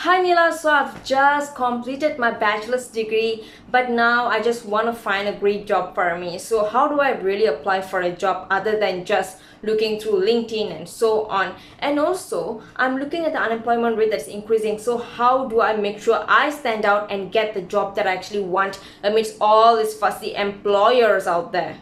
Hi Nila, so I've just completed my bachelor's degree, but now I just want to find a great job for me. So how do I really apply for a job other than just looking through LinkedIn and so on? And also, I'm looking at the unemployment rate that's increasing. So how do I make sure I stand out and get the job that I actually want amidst all these fussy employers out there?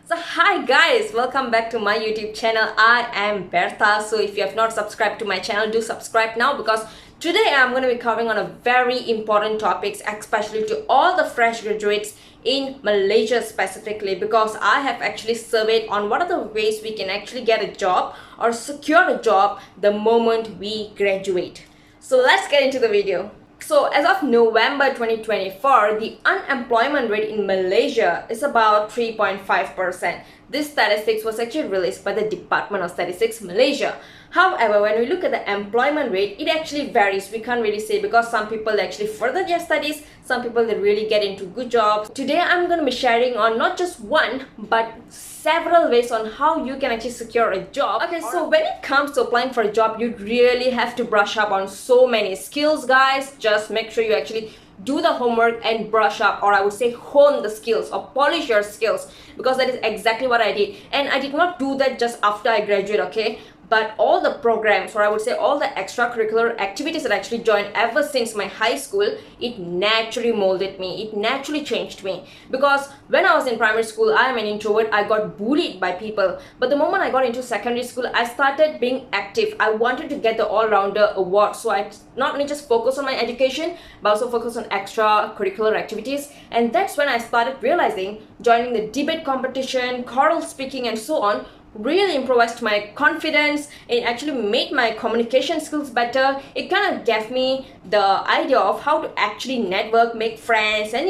So hi guys, welcome back to my YouTube channel. I am Bertha. So if you have not subscribed to my channel, do subscribe now, because today I'm going to be covering on a very important topics, especially to all the fresh graduates in Malaysia specifically, because I have actually surveyed on what are the ways we can actually get a job or secure a job the moment we graduate. So let's get into the video. So as of November 2024, the unemployment rate in Malaysia is about 3.5%. This statistics was actually released by the Department of Statistics Malaysia. However, when we look at the employment rate, it actually varies. We can't really say, because some people actually further their studies, some people they really get into good jobs. Today I'm going to be sharing on not just one but several ways on how you can actually secure a job. Okay, so when it comes to applying for a job, you really have to brush up on so many skills, guys. Just make sure you actually do the homework and brush up, or I would say hone the skills or polish your skills, because that is exactly what I did. And I did not do that just after I graduated, okay? But all the programs, or I would say all the extracurricular activities that I actually joined ever since my high school, it naturally molded me. It naturally changed me. Because when I was in primary school, I am an introvert. I got bullied by people. But the moment I got into secondary school, I started being active. I wanted to get the all-rounder award. So I not only just focus on my education, but also focus on extracurricular activities. And that's when I started realizing joining the debate competition, choral speaking, and so on really improvised my confidence. It actually made my communication skills better. It kind of gave me the idea of how to actually network, make friends, and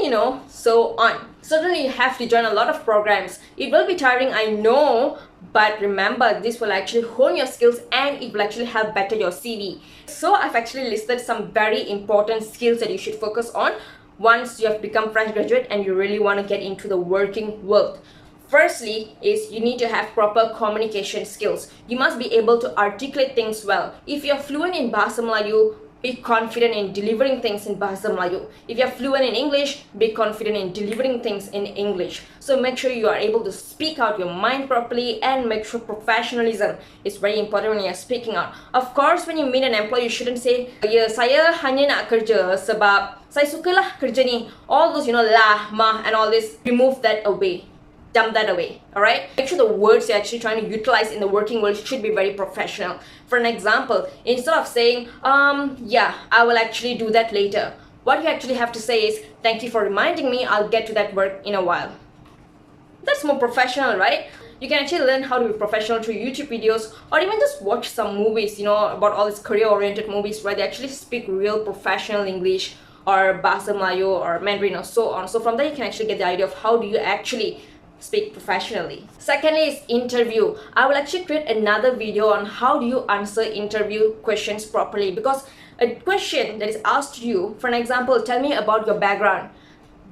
so on. Certainly you have to join a lot of programs. It will be tiring, I know, but remember, this will actually hone your skills and it will actually help better your CV. So I've actually listed some very important skills that you should focus on once you have become fresh graduate and you really want to get into the working world. Firstly is you need to have proper communication skills. You must be able to articulate things well. If you're fluent in Bahasa Melayu, be confident in delivering things in Bahasa Melayu. If you're fluent in English, be confident in delivering things in English. So make sure you are able to speak out your mind properly, and make sure professionalism is very important when you're speaking out. Of course, when you meet an employee, you shouldn't say, "Ya, saya hanya nak kerja sebab saya sukalah kerja ni." All those, lah, mah, and all this, remove that away. Dump that away, alright? Make sure the words you're actually trying to utilize in the working world should be very professional. For an example, instead of saying, yeah, I will actually do that later, what you actually have to say is, "Thank you for reminding me, I'll get to that work in a while." That's more professional, right? You can actually learn how to be professional through YouTube videos, or even just watch some movies, about all these career-oriented movies where they actually speak real professional English or Bahasa Melayu or Mandarin or so on. So from there you can actually get the idea of how do you actually speak professionally. Secondly is interview. I will actually create another video on how do you answer interview questions properly, because a question that is asked to you, for an example, tell me about your background.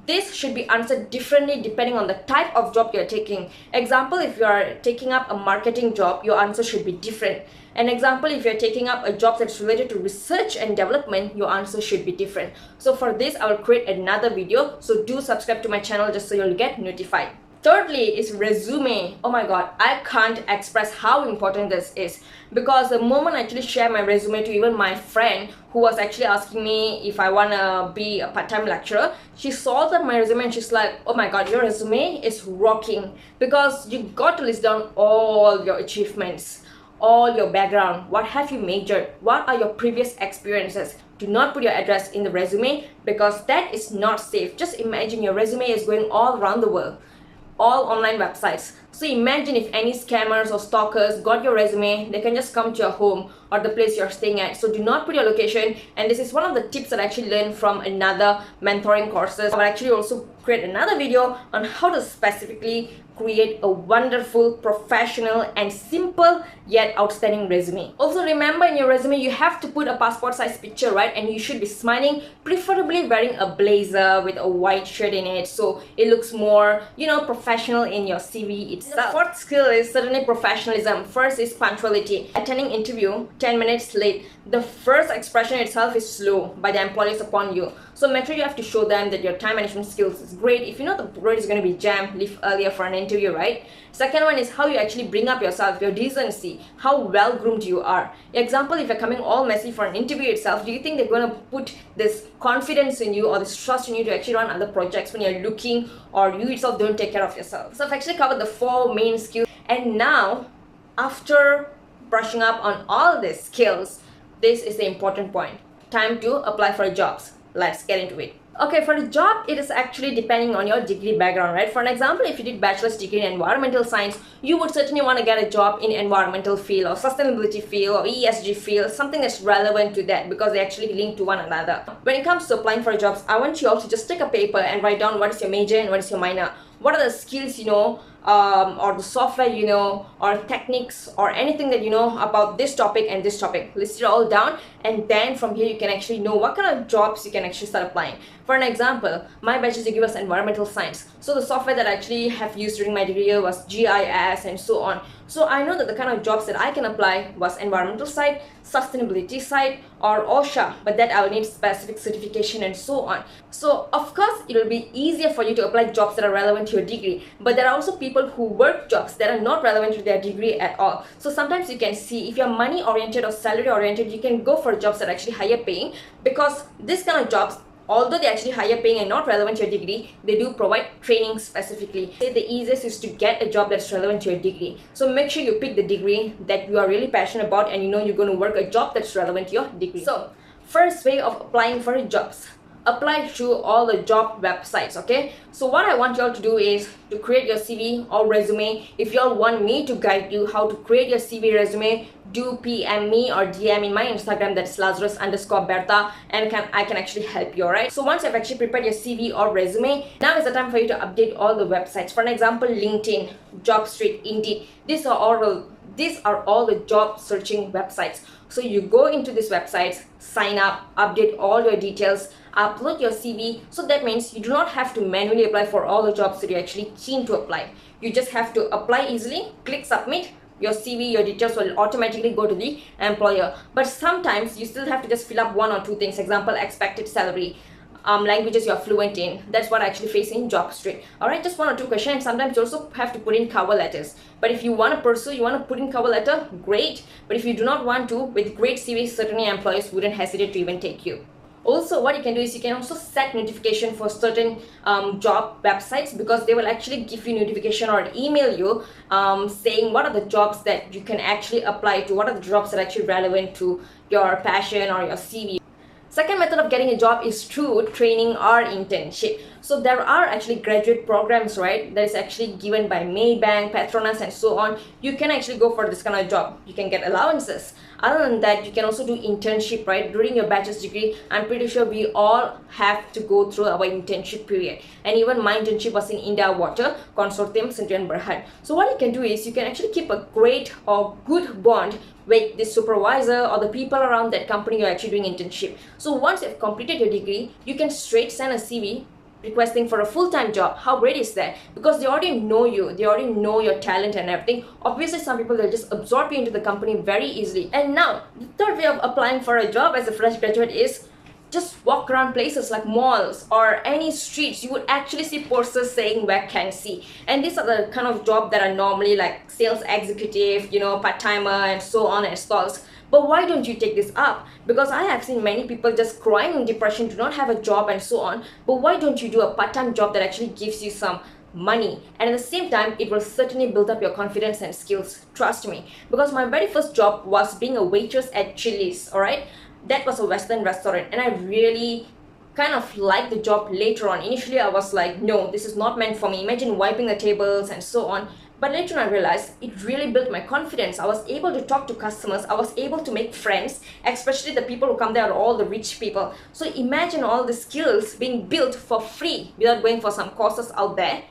This should be answered differently depending on the type of job you're taking. Example, if you are taking up a marketing job, your answer should be different. An example, if you're taking up a job that's related to research and development, your answer should be different. So for this, I will create another video. So do subscribe to my channel just so you'll get notified. Thirdly is resume. Oh my god, I can't express how important this is, because the moment I actually share my resume to even my friend who was actually asking me if I want to be a part-time lecturer, she saw that my resume and she's like, "Oh my god, your resume is rocking," because you got to list down all your achievements, all your background, what have you majored, what are your previous experiences. Do not put your address in the resume, because that is not safe. Just imagine your resume is going all around the world, all online websites. So imagine if any scammers or stalkers got your resume, they can just come to your home or the place you're staying at. So do not put your location. And this is one of the tips that I actually learned from another mentoring courses. I will actually also create another video on how to specifically create a wonderful, professional, and simple yet outstanding resume. Also remember, in your resume you have to put a passport size picture, right? And you should be smiling, preferably wearing a blazer with a white shirt in it, so it looks more, professional in your CV itself. itself. The fourth skill is certainly professionalism. First is punctuality. Attending interview 10 minutes late. The first expression itself is slow by the employers upon you. So make sure you have to show them that your time management skills is great. If you know the road is going to be jammed, leave earlier for an interview, right? Second one is how you actually bring up yourself, your decency, how well groomed you are. Example, if you're coming all messy for an interview itself, do you think they're going to put this confidence in you or this trust in you to actually run other projects when you're looking or you yourself don't take care of yourself? So I've actually covered the 4 main skills, and now after brushing up on all these skills, this is the important point. Time to apply for jobs. Let's get into it. Okay, for the job, it is actually depending on your degree background, right? For an example, if you did bachelor's degree in environmental science, you would certainly want to get a job in environmental field or sustainability field or ESG field, something that's relevant to that because they actually link to one another. When it comes to applying for jobs, I want you all to just take a paper and write down what is your major and what is your minor. What are the skills you know, or the software you know, or techniques or anything that you know about this topic and this topic. List it all down, and then from here you can actually know what kind of jobs you can actually start applying. For an example, my bachelor's degree was environmental science, so the software that I actually have used during my degree year was GIS and so on. So I know that the kind of jobs that I can apply was environmental side, sustainability side, or OSHA, but that I will need specific certification and so on. So of course it will be easier for you to apply jobs that are relevant to your degree, but there are also people who work jobs that are not relevant to their degree at all. So sometimes you can see if you're money oriented or salary oriented, you can go for jobs that are actually higher paying, because this kind of jobs, although they're actually higher paying and not relevant to your degree, they do provide training specifically. The easiest is to get a job that's relevant to your degree. So make sure you pick the degree that you are really passionate about and you know you're going to work a job that's relevant to your degree. So first way of applying for jobs. Apply through all the job websites, okay? So what I want you all to do is to create your CV or resume. If you all want me to guide you how to create your CV resume, do PM me or DM in my Instagram, that's Lazarus_Bertha, and I can actually help you, alright? So once you've actually prepared your CV or resume, now is the time for you to update all the websites. For an example, LinkedIn, Jobstreet, Indeed. These are all the job searching websites. So you go into these websites, sign up, update all your details, upload your CV. So that means you do not have to manually apply for all the jobs that you're actually keen to apply. You just have to apply easily, click submit, your CV, your details will automatically go to the employer. But sometimes you still have to just fill up 1 or 2 things. Example, expected salary, languages you're fluent in. That's what I actually face in Jobstreet. Alright, just 1 or 2 questions. Sometimes you also have to put in cover letters. But if you want to pursue, you want to put in cover letter, great. But if you do not want to, with great CV, certainly employers wouldn't hesitate to even take you. Also, what you can do is you can also set notification for certain job websites, because they will actually give you notification or email you saying what are the jobs that you can actually apply to, what are the jobs that are actually relevant to your passion or your CV. Second method of getting a job is through training or internship. So there are actually graduate programs, right, that is actually given by Maybank, Petronas and so on. You can actually go for this kind of job. You can get allowances. Other than that, you can also do internship, right? During your bachelor's degree, I'm pretty sure we all have to go through our internship period. And even my internship was in India Water Consortium, Sendirian Berhad. So what you can do is you can actually keep a great or good bond with the supervisor or the people around that company you're actually doing internship. So once you've completed your degree, you can straight send a CV requesting for a full-time job. How great is that? Because they already know you, they already know your talent and everything. Obviously some people, they'll just absorb you into the company very easily. And now the third way of applying for a job as a fresh graduate is just walk around places like malls or any streets. You would actually see posters saying vacancy, and these are the kind of jobs that are normally like sales executive, you know, part-timer and so on and stalls. But why don't you take this up? Because I have seen many people just crying in depression, do not have a job and so on. But why don't you do a part-time job that actually gives you some money, and at the same time it will certainly build up your confidence and skills. Trust me, because my very first job was being a waitress at Chili's. Alright, that was a Western restaurant, and I really kind of liked the job later on. Initially I was like, no, this is not meant for me. Imagine wiping the tables and so on. But later on I realized it really built my confidence. I was able to talk to customers, I was able to make friends, especially the people who come there are all the rich people. So imagine all the skills being built for free without going for some courses out there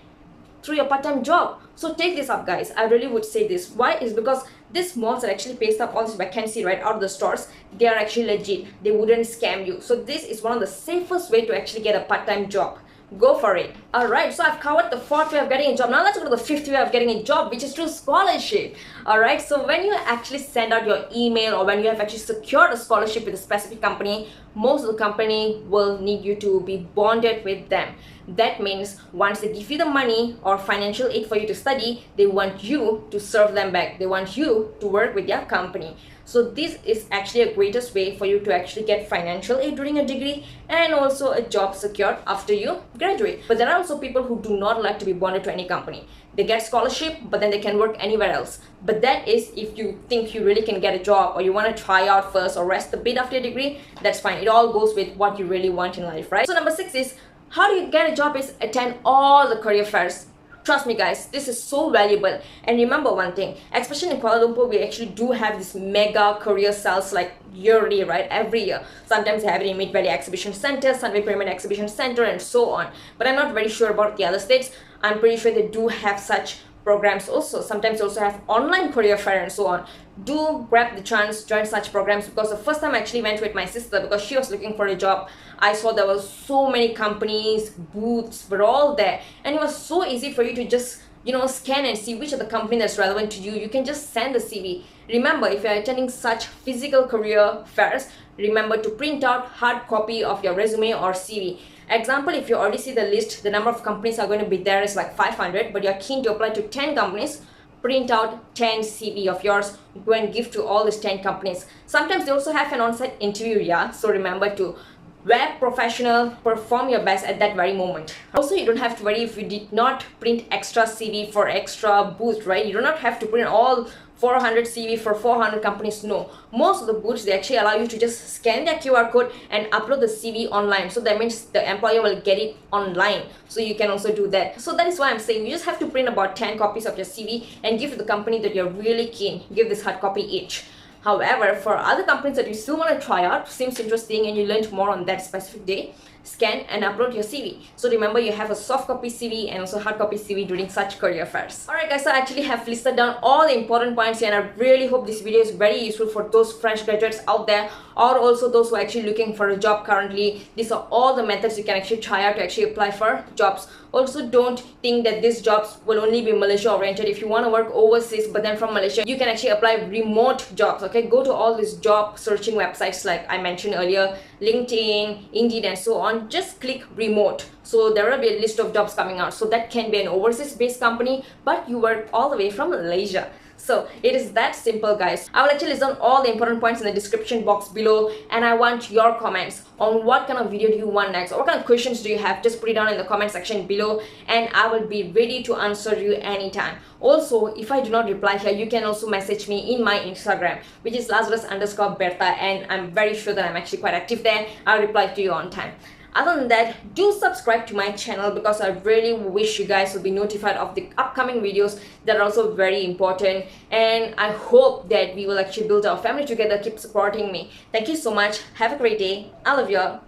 through your part-time job. So take this up, guys. I really would say this. Why? Is because these malls that actually paste up all this vacancy right out of the stores, they are actually legit. They wouldn't scam you. So this is one of the safest way to actually get a part-time job. go for it. Alright, so I've covered the fourth way of getting a job. Now let's go to the fifth way of getting a job, which is through scholarship. Alright, so when you actually send out your email or when you have actually secured a scholarship with a specific company, most of the company will need you to be bonded with them. That means once they give you the money or financial aid for you to study, they want you to serve them back. They want you to work with their company. So this is actually a greatest way for you to actually get financial aid during a degree and also a job secured after you graduate. But there are also people who do not like to be bonded to any company. They get scholarship, but then they can work anywhere else. But that is if you think you really can get a job or you want to try out first or rest a bit after your degree, that's fine. It all goes with what you really want in life, right? So number 6 is, how do you get a job is attend all the career fairs. Trust me guys, this is so valuable. And remember one thing, especially in Kuala Lumpur, we actually do have this mega career sales like yearly, right? Every year. Sometimes they have it in Mid Valley Exhibition Center, Sunway Pyramid Exhibition Center, and so on. But I'm not very sure about the other states. I'm pretty sure they do have such programs also. Sometimes they also have online career fair and so on. Do grab the chance, join such programs, because the first time I actually went with my sister because she was looking for a job, I saw there were so many companies, booths were all there, and it was so easy for you to just scan and see which of the company that's relevant to you. You can just send the CV. Remember, if you're attending such physical career fairs, remember to print out hard copy of your resume or CV. Example, if you already see the list, the number of companies are going to be there is like 500, but you're keen to apply to 10 companies, print out 10 CV of yours, go and give to all these 10 companies. Sometimes they also have an on-site interview, yeah, so remember to wear professional, perform your best at that very moment. Also, you don't have to worry if you did not print extra CV for extra booth, right? You do not have to print all 400 CV for 400 companies. No, most of the booths, they actually allow you to just scan their QR code and upload the CV online. So that means the employer will get it online, so you can also do that. So that is why I'm saying you just have to print about 10 copies of your CV and give to the company that you're really keen. Give this hard copy each. However, for other companies that you still want to try out, seems interesting and you learned more on that specific day, scan and upload your CV. So remember, you have a soft copy CV and also hard copy CV during such career fairs. Alright guys, so I actually have listed down all the important points here, and I really hope this video is very useful for those fresh graduates out there, or also those who are actually looking for a job currently. These are all the methods you can actually try out to actually apply for jobs. Also, don't think that these jobs will only be Malaysia oriented. If you want to work overseas but then from Malaysia, you can actually apply remote jobs. Okay, go to all these job searching websites like I mentioned earlier, LinkedIn, Indeed, and so on. Just click remote, so there will be a list of jobs coming out. So that can be an overseas based company, but you work all the way from Malaysia. So it is that simple, guys. I will actually list down all the important points in the description box below, and I want your comments on what kind of video do you want next, or what kind of questions do you have. Just put it down in the comment section below and I will be ready to answer you anytime. Also, if I do not reply here, you can also message me in my Instagram, which is Lazarus_Berta, and I'm very sure that I'm actually quite active there. I'll reply to you on time. Other than that, do subscribe to my channel because I really wish you guys will be notified of the upcoming videos that are also very important, and I hope that we will actually build our family together. Keep supporting me. Thank you so much. Have a great day. I love you all.